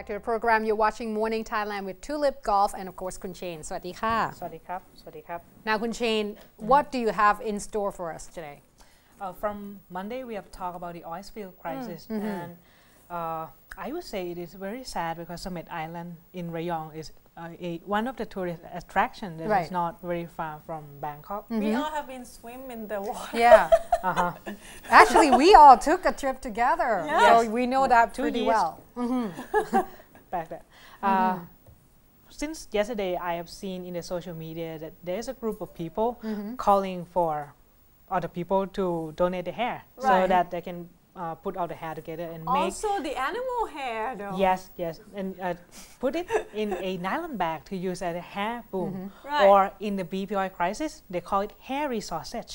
back to the program. You're watching Morning Thailand with Tulip Golf and of course Kun Chain. สวัสดีค่ะ สวัสดีครับ สวัสดีครับ Now Kun Chain, what do you have in store for us today? From Monday we have talked about the oil spill crisis and I would say it is very sad because Summit Island in Rayong is one of the tourist attractions that is not very far from Bangkok. We all have been swim in the water. Yeah. Actually, we all took a trip together, so we know that pretty well. Back there. Since yesterday, I have seen in the social media that there is a group of people calling for other people to donate the hair so that they can put all the hair together and make Also the animal hair though. Yes, and put it in a nylon bag to use as a hair boom. Or in the BPI crisis, they call it hairy sausage.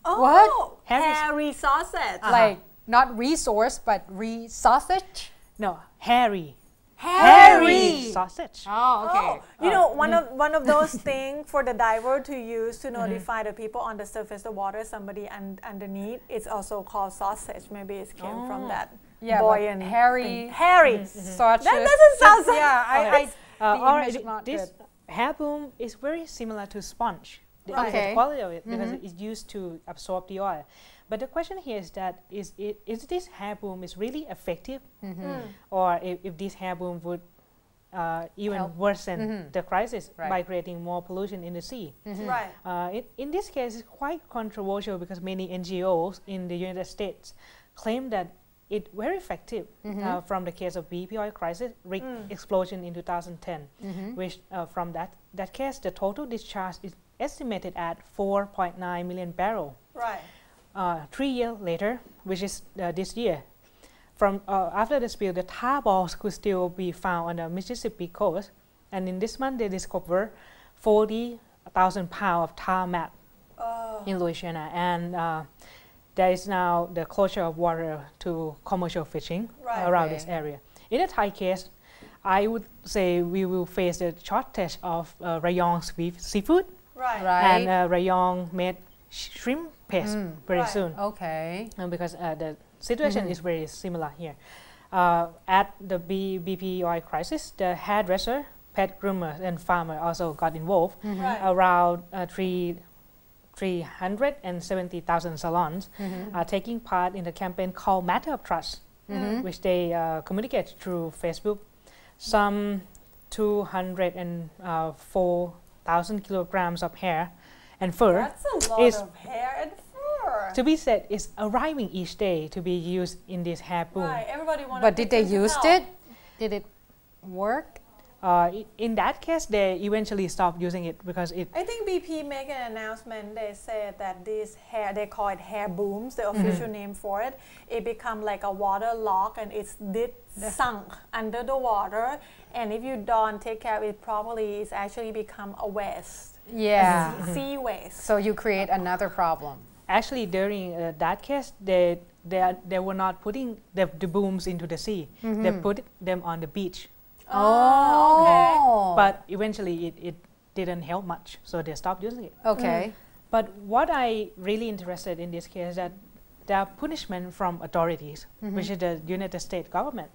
Oh, What? Hairy sausage. Like not resource, but sausage. No, hairy sausage. Oh, okay. You know, one of those things for the diver to use to notify the people on the surface of the water, somebody underneath. It's also called sausage. Maybe it came from that. Yeah, buoyant hairy sausage. That doesn't sound so. Yeah, this hair boom is very similar to sponge. The quality of it because it's used to absorb the oil. But the question here is that is this hair boom is really effective, or if this hair boom would even worsen the crisis by creating more pollution in the sea? Right. In this case, it's quite controversial because many NGOs in the United States claim that it's very effective from the case of BPI crisis rig explosion in 2010, which from that case the total discharge is estimated at 4.9 million barrels. Right. 3 years later, which is this year, from after the spill, the tar balls could still be found on the Mississippi coast, and in this month they discovered 40,000 pounds of tar mat in Louisiana, and there is now the closure of water to commercial fishing around this area. In the Thai case, I would say we will face the shortage of Rayong seafood and Rayong made shrimp paste very soon. Okay. Because the situation is very similar here. At the BPI crisis, the hairdresser, pet groomers, and farmer also got involved. Around 370,000 salons are taking part in the campaign called Matter of Trust, which they communicate through Facebook. Some 204,000 kilograms of hair and fur. That's a lot of hair and fur. To be said, is arriving each day to be used in this hair boom. Right, everybody wanted. But did they use it? Did it work? In that case, they eventually stopped using it because it. I think BP made an announcement. They said that this hair, they call it hair booms, the official name for it. It become like a water lock and it's sunk under the water. And if you don't take care of it properly, it's actually become a waste. Yeah. Sea waste. So you create another problem. Actually, during that case, they were not putting the booms into the sea. They put them on the beach. Oh. But eventually it didn't help much, so they stopped using it. Okay. But what I really interested in this case is that there are punishment from authorities, which is the United States government,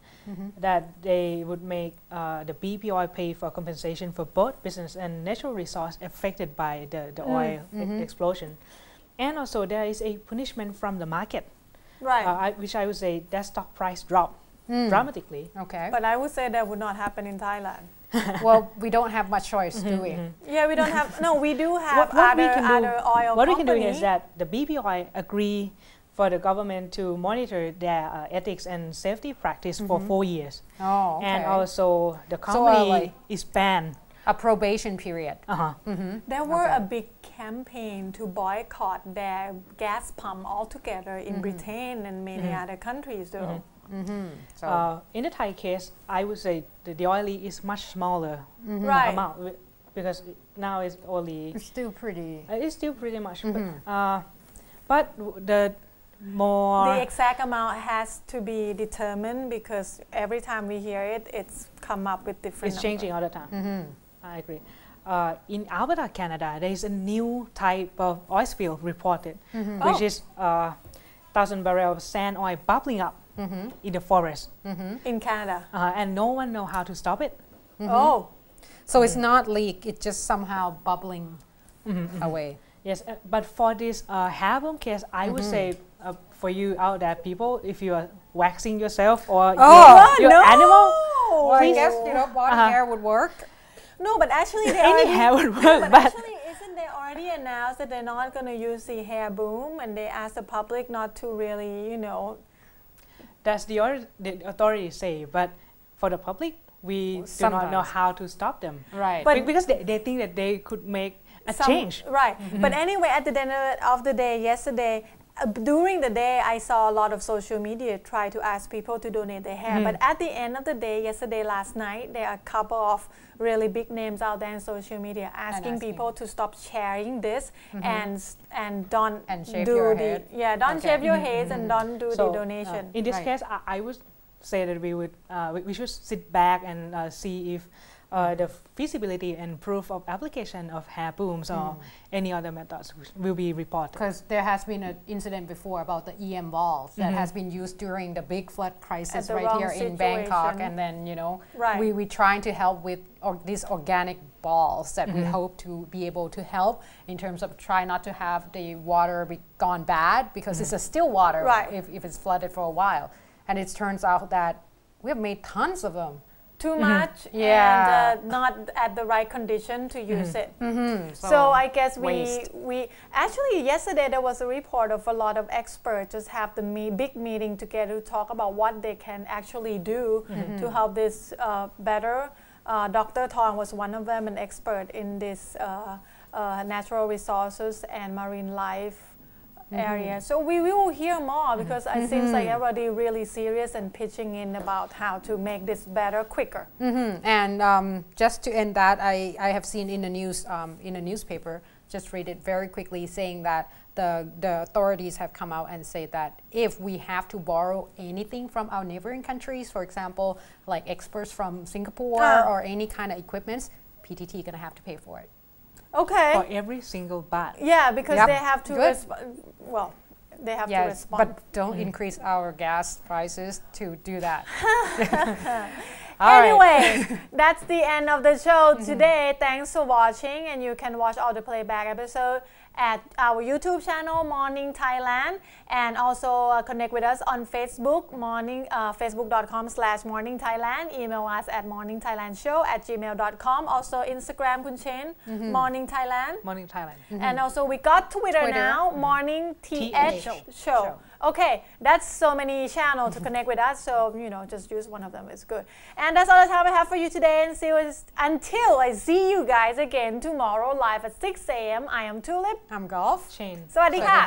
that they would make the BPI pay for compensation for both business and natural resource affected by the oil explosion. And also there is a punishment from the market, which I would say that stock price dropped dramatically. Okay. But I would say that would not happen in Thailand. Well, we don't have much choice, do we? Yeah, we don't have. No, we do have other oil What we can do is that the BPI agree for the government to monitor their ethics and safety practice for 4 years. Oh, okay. And also the company is banned. A probation period. There were a big campaign to boycott their gas pump altogether in Britain and many other countries though. So in the Thai case, I would say the oil is much smaller amount because now it's only. it's still pretty. It's still pretty much, but the more the exact amount has to be determined because every time we hear it, it's come up with different. It's changing all the time. I agree. In Alberta, Canada, there is a new type of oil spill reported, which is 1,000 barrels of sand oil bubbling up in the forest. In Canada. And no one know how to stop it. Oh. So it's not leak, it's just somehow bubbling away. Yes, but for this hair boom case, I would say for you out there, people, if you are waxing yourself or your animal, Well, I guess, body hair would work. No, but actually they any already, hair would no, work. but actually isn't they already announced that they're not going to use the hair boom, and they asked the public not to really, That's the authorities say, but for the public, we do not know how to stop them. Right. But Because they think that they could make a change. Right. But anyway, at the end of the day, yesterday, during the day, I saw a lot of social media try to ask people to donate their hair. But at the end of the day, yesterday, last night, there are a couple of really big names out there in social media asking people to stop sharing this and don't shave do your the head. Don't shave your heads and don't do the donation. In this case, I would say that we should sit back and see if the feasibility and proof of application of hair booms or any other methods will be reported. Because there has been an incident before about the EM balls that has been used during the big flood crisis right here in Bangkok, and then we trying to help with these organic balls that we hope to be able to help in terms of try not to have the water be gone bad, because it's a still water if it's flooded for a while, and it turns out that we have made tons of them. Too much and not at the right condition to use it. So I guess we actually yesterday there was a report of a lot of experts just have the big meeting together to talk about what they can actually do to help this better. Dr. Thong was one of them, an expert in this natural resources and marine life area. So we will hear more, because it seems like everybody really serious and pitching in about how to make this better, quicker. And just to end that, I have seen in the news, in a newspaper, just read it very quickly, saying that the authorities have come out and say that if we have to borrow anything from our neighboring countries, for example, like experts from Singapore or any kind of equipments, PTT gonna have to pay for it. Okay. For every single baht. Yeah, because they have to respond. Well, they have to respond. But don't increase our gas prices to do that. Anyway, that's the end of the show today. Thanks for watching, and you can watch all the playback episode at our YouTube channel, Morning Thailand, and also connect with us on Facebook, facebook.com/Morning Thailand. Email us at morningthailandshow@gmail.com. Also Instagram, Kun Chen, Morning Thailand. Morning Thailand. And also we got Twitter now, Morning TH Show. Okay, that's so many channels to connect with us, so just use one of them, it's good. And that's all the time I have for you today, and until I see you guys again tomorrow live at 6 a.m. I am Tulip. I'm Golf. Shane. สวัสดีค่ะ